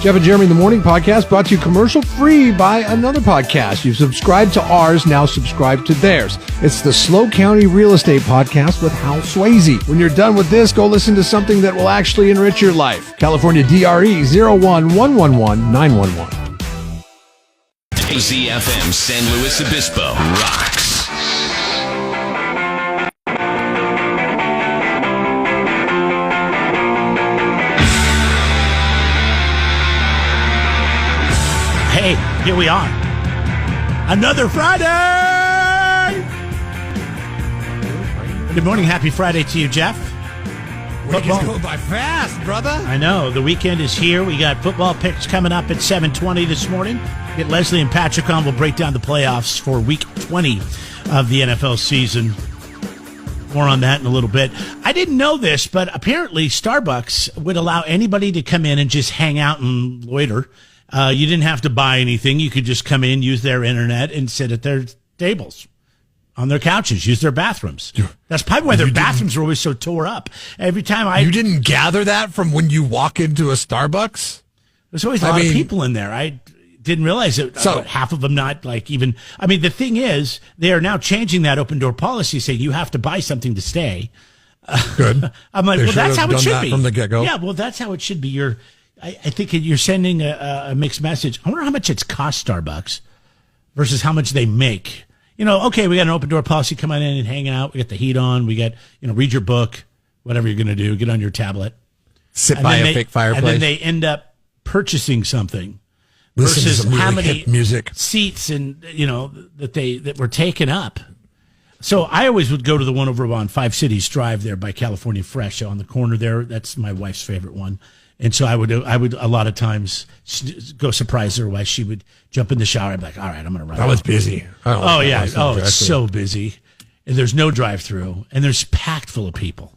Jeff and Jeremy in the Morning podcast brought to you commercial-free by another podcast. You've subscribed to ours, now subscribe to theirs. It's the Slow County Real Estate Podcast with Hal Swayze. When you're done with this, go listen to something that will actually enrich your life. California DRE 01111 KZFM San Luis Obispo rocks. Hey, here we are. Another Friday! Good morning. Happy Friday to you, Jeff. Football go by fast, brother. I know. The weekend is here. We got football picks coming up at 7:20 this morning. Get Leslie and Patrick on. We'll break down the playoffs for week 20 of the NFL season. More on that in a little bit. I didn't know this, but apparently Starbucks would allow anybody to come in and just hang out and loiter. You didn't have to buy anything. You could just come in, use their internet, and sit at their tables, on their couches, use their bathrooms. That's probably why their bathrooms are always so tore up. Every time You didn't gather that from when you walk into a Starbucks? There's always a lot of people in there. I didn't realize it. So half of them not like even. I mean, the thing is, they are now changing that open door policy, saying you have to buy something to stay. Good. I'm like, They well, that's how it should be from the get-go. Yeah, well, that's how it should be. I think you're sending a mixed message. I wonder how much it's cost Starbucks versus how much they make. Okay, we got an open door policy. Come on in and hang out. We got the heat on. We got, read your book, whatever you're going to do. Get on your tablet. Sit by a fake fireplace. And then they end up purchasing something. Listen versus to some really how many hip music. Seats and, that were taken up. So I always would go to the one over on Five Cities Drive there by California Fresh on the corner there. That's my wife's favorite one. And so I would a lot of times go surprise her while she would jump in the shower. I'd be like, all right, I'm going to run. That was busy. It's so busy. And there's no drive-through, and there's packed full of people.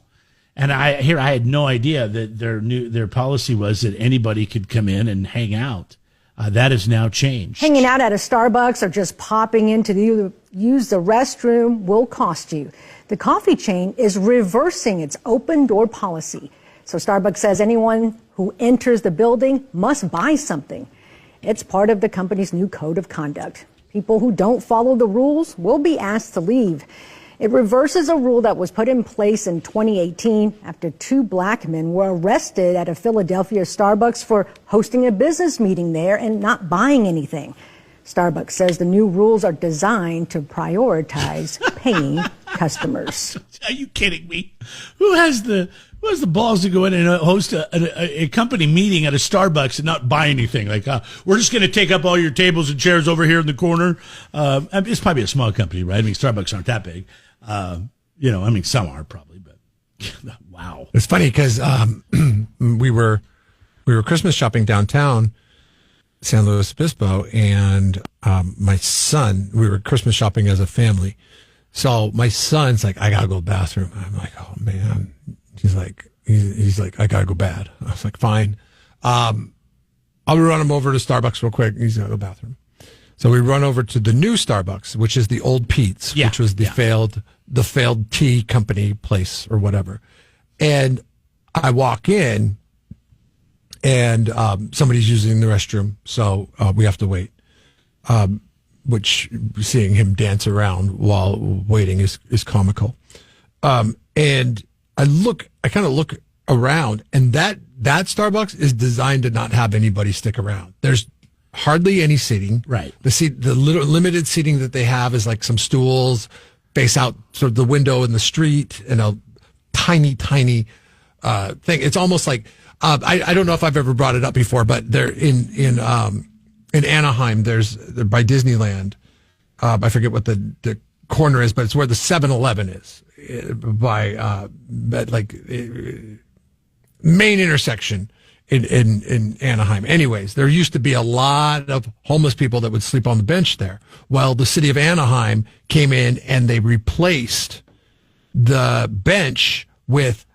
And I had no idea that their policy was that anybody could come in and hang out. That has now changed. Hanging out at a Starbucks or just popping in to use the restroom will cost you. The coffee chain is reversing its open door policy. So Starbucks says anyone who enters the building must buy something. It's part of the company's new code of conduct. People who don't follow the rules will be asked to leave. It reverses a rule that was put in place in 2018 after two black men were arrested at a Philadelphia Starbucks for hosting a business meeting there and not buying anything. Starbucks says the new rules are designed to prioritize paying customers. Are you kidding me? Who has the balls to go in and host a company meeting at a Starbucks and not buy anything? Like, we're just going to take up all your tables and chairs over here in the corner. It's probably a small company, right? I mean, Starbucks aren't that big. Some are probably, but wow. It's funny because we were Christmas shopping downtown San Luis Obispo, and my son, we were Christmas shopping as a family. So my son's like, I gotta go to the bathroom. I'm like, oh man. He's like, I gotta go bad. I was like, fine. I'll run him over to Starbucks real quick. He's gotta go to the bathroom. So we run over to the new Starbucks, which is the old Pete's, which was the failed tea company place or whatever. And I walk in, and somebody's using the restroom, so we have to wait. Which seeing him dance around while waiting is comical. And I kind of look around, and that Starbucks is designed to not have anybody stick around. There's hardly any seating. Right. The little limited seating that they have is like some stools face out sort of the window in the street and a tiny thing. It's almost like, I don't know if I've ever brought it up before, but they're in Anaheim, there's by Disneyland. I forget what the corner is, but it's where the 7-Eleven is by main intersection in Anaheim. Anyways, there used to be a lot of homeless people that would sleep on the bench there. Well, the city of Anaheim came in and they replaced the bench with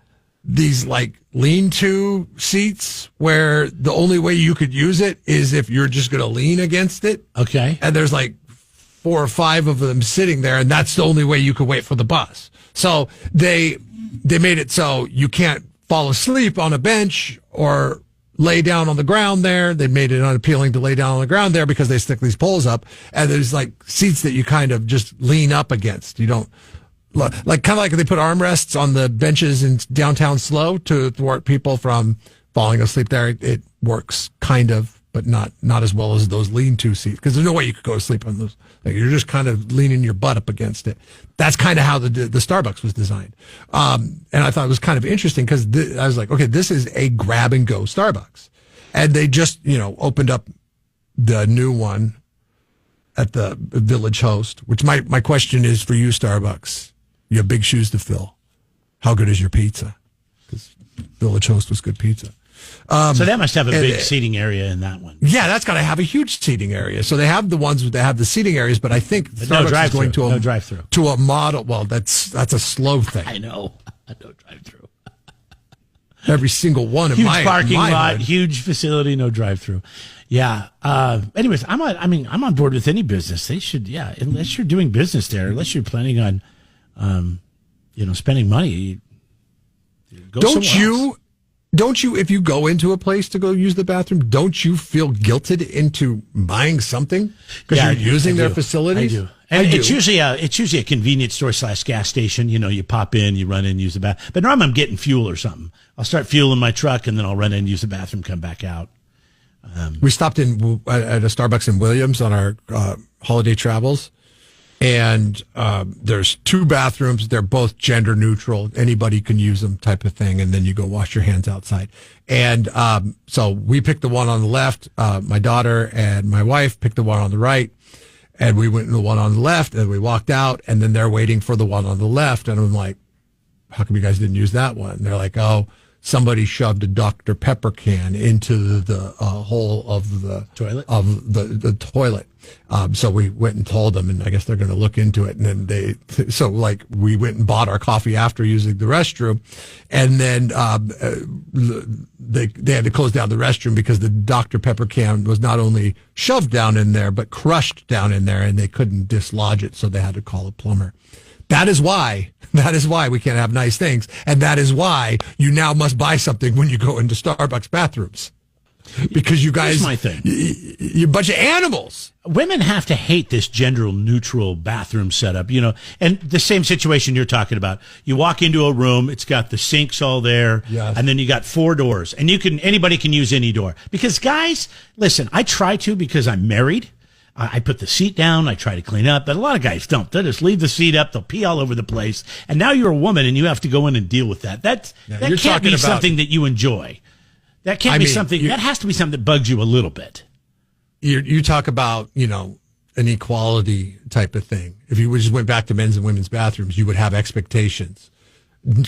these like lean-to seats where the only way you could use it is if you're just going to lean against it. Okay. And there's like 4 or 5 of them sitting there, and that's the only way you could wait for the bus. So they made it so you can't fall asleep on a bench or lay down on the ground there. They made it unappealing to lay down on the ground there because they stick these poles up, and there's like seats that you kind of just lean up against. You don't like kind of like they put armrests on the benches in downtown Slow to thwart people from falling asleep there. It works kind of, but not as well as those lean-to seats, because there's no way you could go to sleep on those. Like, you're just kind of leaning your butt up against it. That's kind of how the Starbucks was designed. And I thought it was kind of interesting because I was like, okay, this is a grab-and-go Starbucks. And they just, opened up the new one at the Village Host, which my question is for you, Starbucks. You have big shoes to fill. How good is your pizza? Because Village Host was good pizza. So that must have a big seating area in that one. Yeah, that's got to have a huge seating area. So they have the ones that have the seating areas, but I think Starbucks is going to drive-through. To a model. Well, that's a slow thing. I know. No drive-through. Every single one in huge my parking lot, hood. huge facility, no drive-through. Yeah. Anyways, I'm on board with any business. They should, unless you're doing business there, unless you're planning on, spending money. Don't you, if you go into a place to go use the bathroom, don't you feel guilted into buying something because you're using their facilities? I do. And it's usually a convenience store / gas station. You pop in, you run in, use the bathroom. But normally I'm getting fuel or something. I'll start fueling my truck, and then I'll run in, use the bathroom, come back out. We stopped at a Starbucks in Williams on our holiday travels. And there's 2 bathrooms. They're both gender neutral. Anybody can use them, type of thing. And then you go wash your hands outside. And so we picked the one on the left. My daughter and my wife picked the one on the right. And we went in the one on the left, and we walked out. And then they're waiting for the one on the left. And I'm like, how come you guys didn't use that one? And they're like, oh, somebody shoved a Dr. Pepper can into the hole of the toilet. The toilet. So we went and told them, and I guess they're going to look into it. And then we went and bought our coffee after using the restroom, and then they had to close down the restroom because the Dr. Pepper can was not only shoved down in there but crushed down in there, and they couldn't dislodge it, so they had to call a plumber. That is why we can't have nice things, and that is why you now must buy something when you go into Starbucks bathrooms. Because you guys, here's my thing. You're a bunch of animals. Women have to hate this gender neutral bathroom setup, and the same situation you're talking about. You walk into a room, it's got the sinks all there, yes. And then you got 4 doors, and anybody can use any door. Because guys, listen, I try to because I'm married. I put the seat down, I try to clean up, but a lot of guys don't. They just leave the seat up, they'll pee all over the place, and now you're a woman and you have to go in and deal with that. That can't be something that you enjoy. That can't be something, that has to be something that bugs you a little bit. You talk about, an equality type of thing. If you just went back to men's and women's bathrooms, you would have expectations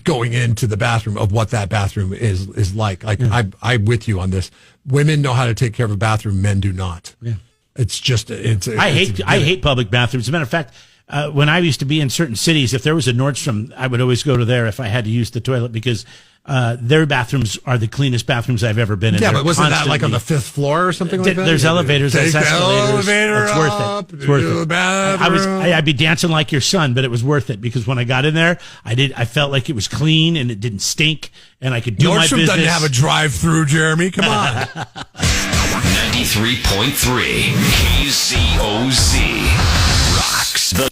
going into the bathroom of what that bathroom is like. I'm with you on this. Women know how to take care of a bathroom, men do not. Yeah. It's just, I hate public bathrooms. As a matter of fact, when I used to be in certain cities, if there was a Nordstrom, I would always go to there if I had to use the toilet because their bathrings are the cleanest bathrooms I've ever been in. Yeah, but wasn't that like on the 5th floor or something like that? There's elevators. Take there's escalators. The elevator it's worth it. It's worth it. I'd be dancing like your son, but it was worth it because when I got in there, I felt like it was clean and it didn't stink and I could do my business. Nordstrom doesn't have a drive-through, Jeremy. Come on. 93.3 KZOZ rocks the.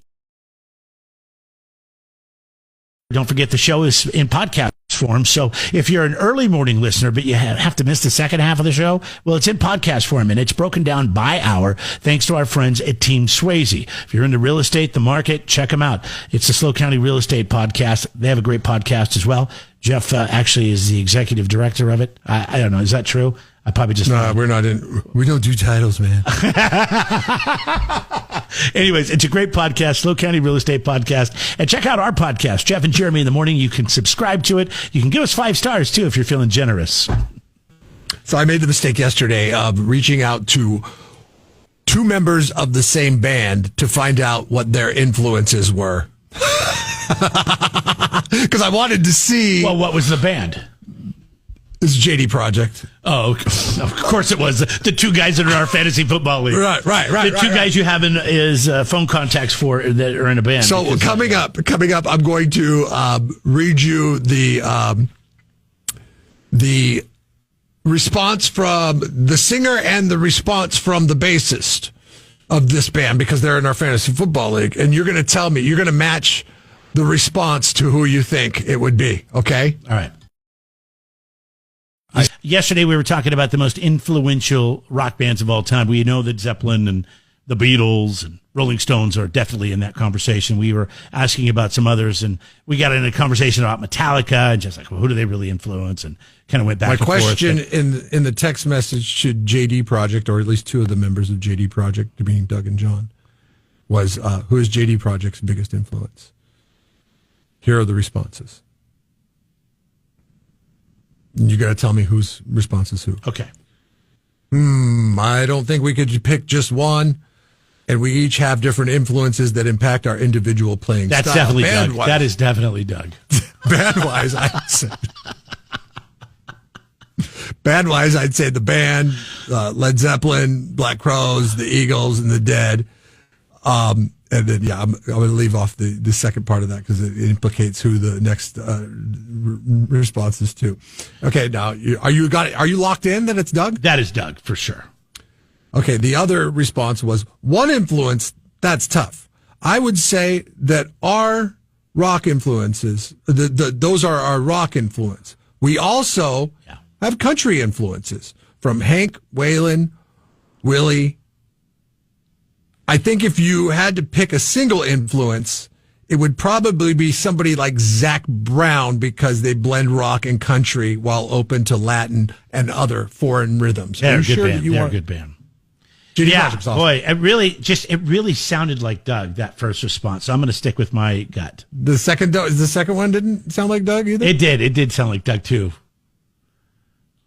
Don't forget the show is in podcast form. So if you're an early morning listener, but you have to miss the second half of the show, well, it's in podcast form and it's broken down by hour thanks to our friends at Team Swayze. If you're into real estate, the market, check them out. It's the Slow County Real Estate Podcast. They have a great podcast as well. Jeff actually is the executive director of it. I don't know. Is that true? I probably just... No, we're not in... We don't do titles, man. Anyways, it's a great podcast, Slow County Real Estate Podcast. And check out our podcast, Jeff and Jeremy in the Morning. You can subscribe to it. You can give us 5 stars, too, if you're feeling generous. So I made the mistake yesterday of reaching out to 2 members of the same band to find out what their influences were. Because I wanted to see... Well, what was the band? This is JD Project. Oh, of course it was. The 2 guys that are in our fantasy football league. Right. The 2 guys you have is phone contacts for that are in a band. So coming up, I'm going to read you the response from the singer and the response from the bassist of this band, because they're in our fantasy football league, and you're going to tell me, you're going to match the response to who you think it would be, okay? All right. Yesterday we were talking about the most influential rock bands of all time. We know that Zeppelin and the Beatles and Rolling Stones are definitely in that conversation. We were asking about some others, and we got in a conversation about Metallica and just like, well, who do they really influence? And kind of went back and forth. My question in the text message to JD Project, or at least two of the members of JD Project, being Doug and John, was who is JD Project's biggest influence? Here are the responses. You got to tell me whose response is who. Okay. I don't think we could pick just one. And we each have different influences that impact our individual playing That's style. definitely Doug. That is definitely Doug. Band-wise, I'd say the band, Led Zeppelin, Black Crowes, the Eagles, and the Dead. And then, I'm going to leave off the second part of that because it implicates who the next response is to. Okay, now, are you locked in that it's Doug? That is Doug, for sure. Okay, the other response was one influence. That's tough. I would say that our rock influences, those are our rock influence. We also have country influences from Hank, Waylon, Willie. I think if you had to pick a single influence, it would probably be somebody like Zac Brown, because they blend rock and country while open to Latin and other foreign rhythms. They're a good band. Yeah, boy, it really sounded like Doug, that first response. So I'm going to stick with my gut. The second one didn't sound like Doug either? It did. It did sound like Doug too.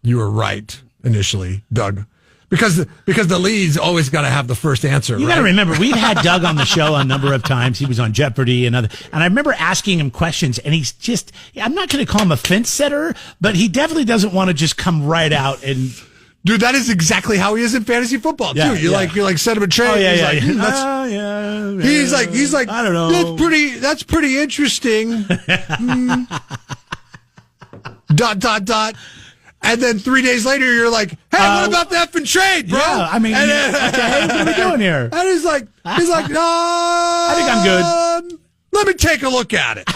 You were right initially, Doug. Because the lead's always got to have the first answer. You got to remember, we've had Doug on the show a number of times. He was on Jeopardy and I remember asking him questions, and he's just, I'm not going to call him a fence setter, but he definitely doesn't want to just come right out and. Dude, that is exactly how he is in fantasy football too. You set him a trade. He's like, I don't know. That's pretty interesting. Dot. And then 3 days later, you're like, hey, what about the effing trade, bro? Yeah, I mean, okay, what are we doing here? And he's like, no. I think I'm good. Let me take a look at it.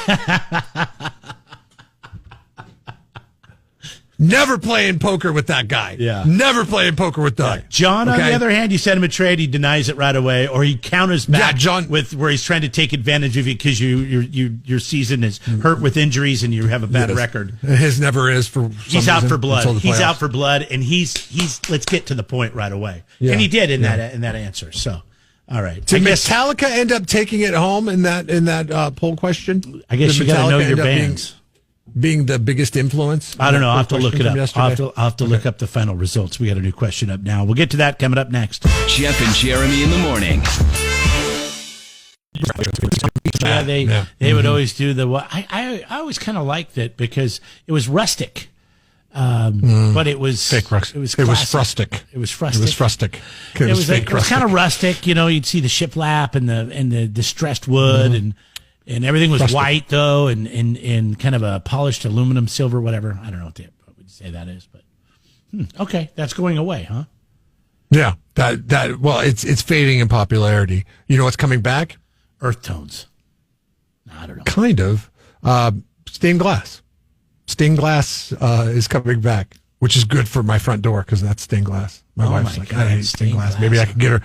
Never playing poker with that guy. Yeah. Never playing poker with Doug. Yeah. John, on the other hand, you send him a trade, he denies it right away, or he counters back with where he's trying to take advantage of you because your season is hurt with injuries and you have a bad record. His never is for some He's out reason for blood. He's out for blood, and he's let's get to the point right away. Yeah. And he did in that answer. So, all right. Did Metallica end up taking it home in that poll question? I guess you got to know your bands. Being the biggest influence? I don't know. I'll have to look it up. I'll have to look up the final results. We got a new question up now. We'll get to that coming up next. Jeff and Jeremy in the morning. Yeah, they would always do I always kind of liked it because it was rustic. But it was fake rustic. It was rustic. It was rustic. It was kind of rustic. You know, you'd see the shiplap and the distressed wood and everything was white though, and kind of a polished aluminum, silver, whatever. I don't know what would you say that is, but okay, that's going away, huh? Yeah, it's fading in popularity. You know what's coming back? Earth tones. I don't know. Kind of. Stained glass. Stained glass is coming back, which is good for my front door because that's stained glass. My wife's like, I hate stained glass. Maybe I can get her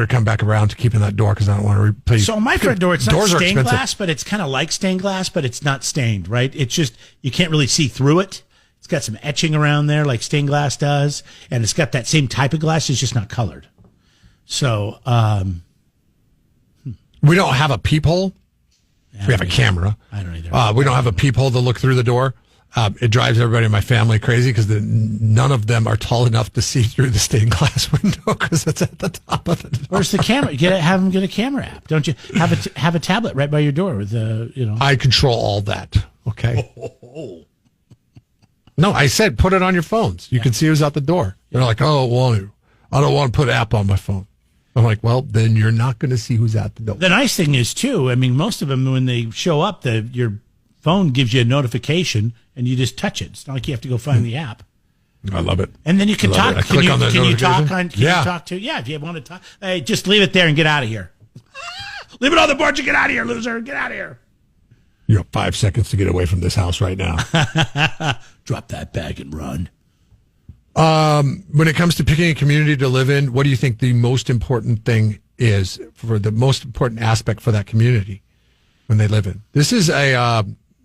to come back around to keeping that door because I don't want to replace. So on my front door, it's not stained glass, but it's kind of like stained glass, but it's not stained, right? It's just you can't really see through it. It's got some etching around there like stained glass does, and it's got that same type of glass. It's just not colored. So we don't have a peephole. We have a camera. I don't either. We don't have a peephole to look through the door. It drives everybody in my family crazy because none of them are tall enough to see through the stained glass window because it's at the top of the door. Where's the camera? Have them get a camera app. Don't you have a tablet right by your door with I control all that. Okay. No, I said put it on your phones. You can see who's out the door. They're like, oh, well, I don't want to put an app on my phone. I'm like, well, then you're not going to see who's at the door. The nice thing is too. I mean, most of them when they show up, your phone gives you a notification and you just touch it. It's not like you have to go find the app. I love it. And then you can talk. Can you talk on? Can Yeah. you talk to? Yeah, if you want to talk, hey, just leave it there and get out of here. Leave it on the board. You get out of here, loser. Get out of here. You have 5 seconds to get away from this house right now. Drop that bag and run. When it comes to picking a community to live in, what do you think the most important thing is for the most important aspect for that community when they live in? This is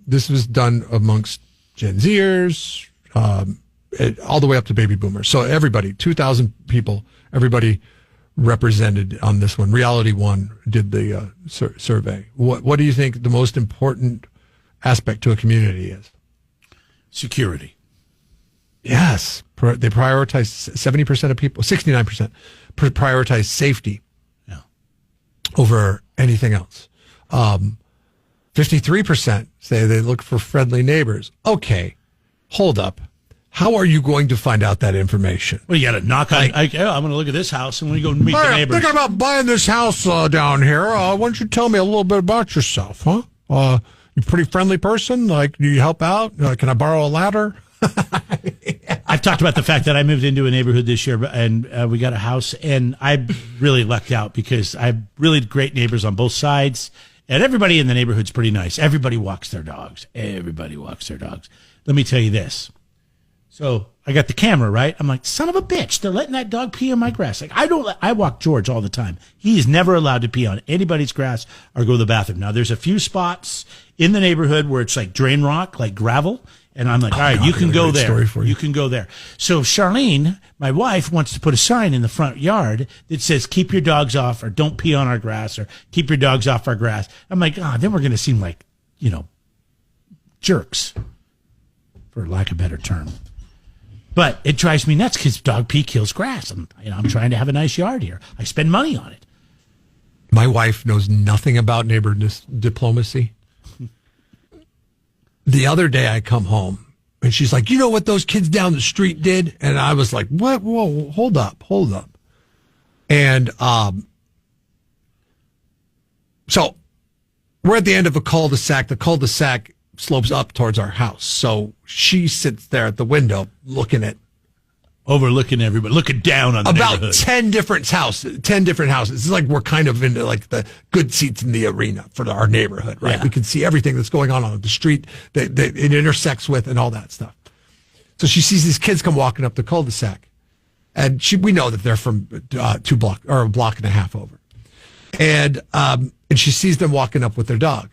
this was done amongst Gen Zers, all the way up to baby boomers. So everybody, 2,000 people, everybody represented on this one. Reality One did the survey. What do you think the most important aspect to a community is? Security. Yes. They prioritize 70% of people, 69% prioritize safety over anything else. 53% say they look for friendly neighbors. Okay, hold up. How are you going to find out that information? Well, you got to knock on. I'm going to look at this house and we go meet the neighbors. I'm thinking about buying this house down here. Why don't you tell me a little bit about yourself, huh? You a pretty friendly person? Like, do you help out? Can I borrow a ladder? I've talked about the fact that I moved into a neighborhood this year and we got a house, and I really lucked out because I have really great neighbors on both sides, and everybody in the neighborhood's pretty nice. Everybody walks their dogs. Let me tell you this. So I got the camera, right? I'm like, son of a bitch, they're letting that dog pee on my grass. Like, I walk George all the time. He is never allowed to pee on anybody's grass or go to the bathroom. Now, there's a few spots in the neighborhood where it's like drain rock, like gravel. And I'm like, all right, you can go there. You can go there. So Charlene, my wife, wants to put a sign in the front yard that says, keep your dogs off, or don't pee on our grass, or keep your dogs off our grass. I'm like, then we're going to seem like, jerks, for lack of a better term. But it drives me nuts because dog pee kills grass. I'm trying to have a nice yard here. I spend money on it. My wife knows nothing about neighborhood diplomacy. The other day I come home and she's like, you know what those kids down the street did? And I was like, what? Whoa, hold up. And so we're at the end of a cul-de-sac. The cul-de-sac slopes up towards our house. So she sits there at the window overlooking everybody, looking down on the about neighborhood. 10 different houses. It's like we're kind of into like the good seats in the arena for our neighborhood, right? Yeah. We can see everything that's going on the street that it intersects with and all that stuff. So she sees these kids come walking up the cul-de-sac, and we know that they're from a block and a half over, and she sees them walking up with their dog.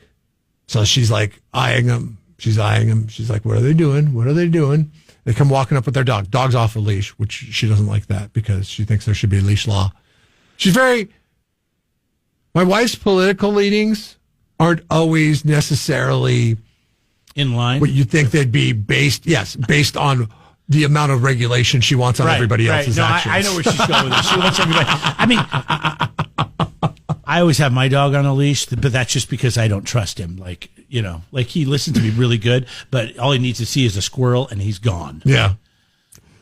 So she's like eyeing them. She's like, what are they doing? They come walking up with their dog. Dog's off a leash, which she doesn't like that because she thinks there should be a leash law. My wife's political leanings aren't always necessarily in line. What you think they'd be based on the amount of regulation she wants on everybody else's actions. I know where she's going with this. She wants everybody. I mean, I always have my dog on a leash, but that's just because I don't trust him. Like he listens to me really good, but all he needs to see is a squirrel and he's gone. Yeah.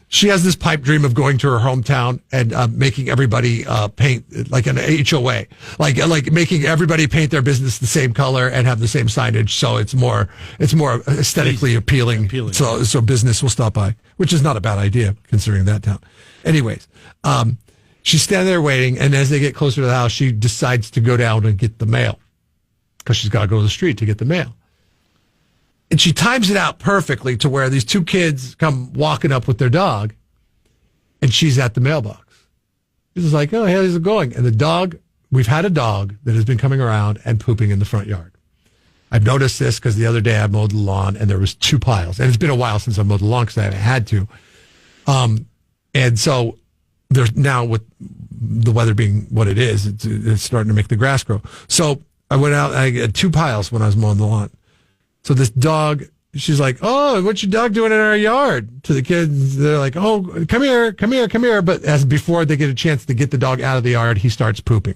She has this pipe dream of going to her hometown and making everybody paint like an HOA, like making everybody paint their business the same color and have the same signage, so it's more aesthetically appealing. So business will stop by, which is not a bad idea considering that town. Anyways, she's standing there waiting, and as they get closer to the house, she decides to go down and get the mail because she's got to go to the street to get the mail. And she times it out perfectly to where these two kids come walking up with their dog, and she's at the mailbox. She's like, oh, how's it going? And the dog, we've had a dog that has been coming around and pooping in the front yard. I've noticed this because the other day I mowed the lawn, and there was 2 piles. And it's been a while since I mowed the lawn because I haven't had to. And so there's now, with the weather being what it is, it's starting to make the grass grow. So I went out, and I had 2 piles when I was mowing the lawn. So this dog, she's like, oh, what's your dog doing in our yard? To the kids, they're like, oh, come here. But as before they get a chance to get the dog out of the yard, he starts pooping.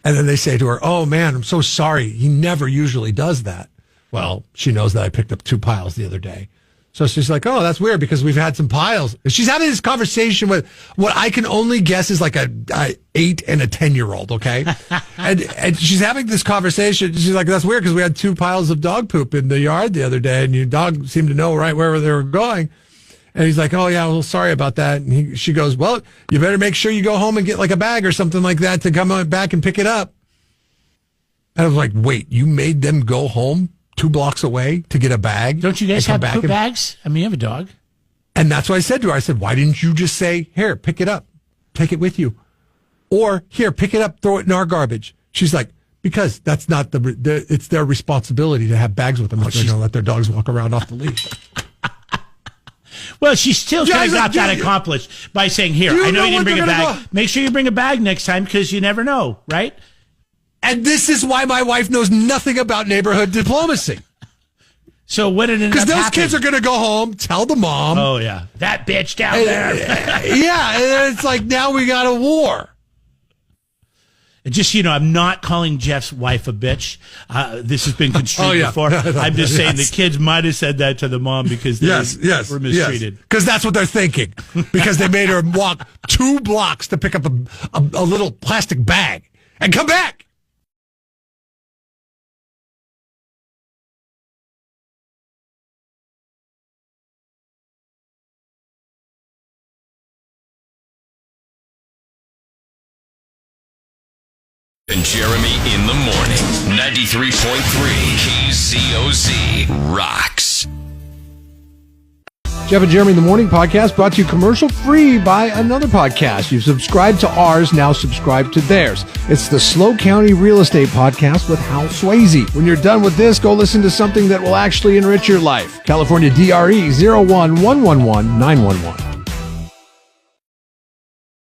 And then they say to her, oh, man, I'm so sorry. He never usually does that. Well, she knows that I picked up 2 piles the other day. So she's like, oh, that's weird because we've had some piles. She's having this conversation with what I can only guess is like a 8 and a 10-year-old, okay? and she's having this conversation. She's like, that's weird because we had 2 piles of dog poop in the yard the other day, and your dog seemed to know right where they were going. And he's like, oh, yeah, well, sorry about that. And she goes, well, you better make sure you go home and get like a bag or something like that to come back and pick it up. And I was like, wait, you made them go home 2 blocks away to get a bag? Don't you guys have poop bags? I mean, you have a dog. And that's what I said to her. I said, why didn't you just say, here, pick it up, take it with you? Or, here, pick it up, throw it in our garbage. She's like, because that's not it's their responsibility to have bags with them. They're going to let their dogs walk around off the leash. Well, she still could have got that accomplished by saying, here, I know you didn't bring a bag. Make sure you bring a bag next time because you never know, right? And this is why my wife knows nothing about neighborhood diplomacy. So what did it end up happening? Because those kids are going to go home, tell the mom. Oh, yeah. That bitch down there. Yeah, and it's like now we got a war. Just, I'm not calling Jeff's wife a bitch. This has been construed before. I'm just saying the kids might have said that to the mom because they were mistreated. Because that's what they're thinking. Because they made her walk 2 blocks to pick up a little plastic bag and come back. And Jeremy in the morning. 93.3 KZOZ rocks. Jeff and Jeremy in the Morning podcast brought to you commercial free by another podcast. You've subscribed to ours, now subscribe to theirs. It's the Slow County Real Estate Podcast with Hal Swayze. When you're done with this, go listen to something that will actually enrich your life. California DRE 01111 911.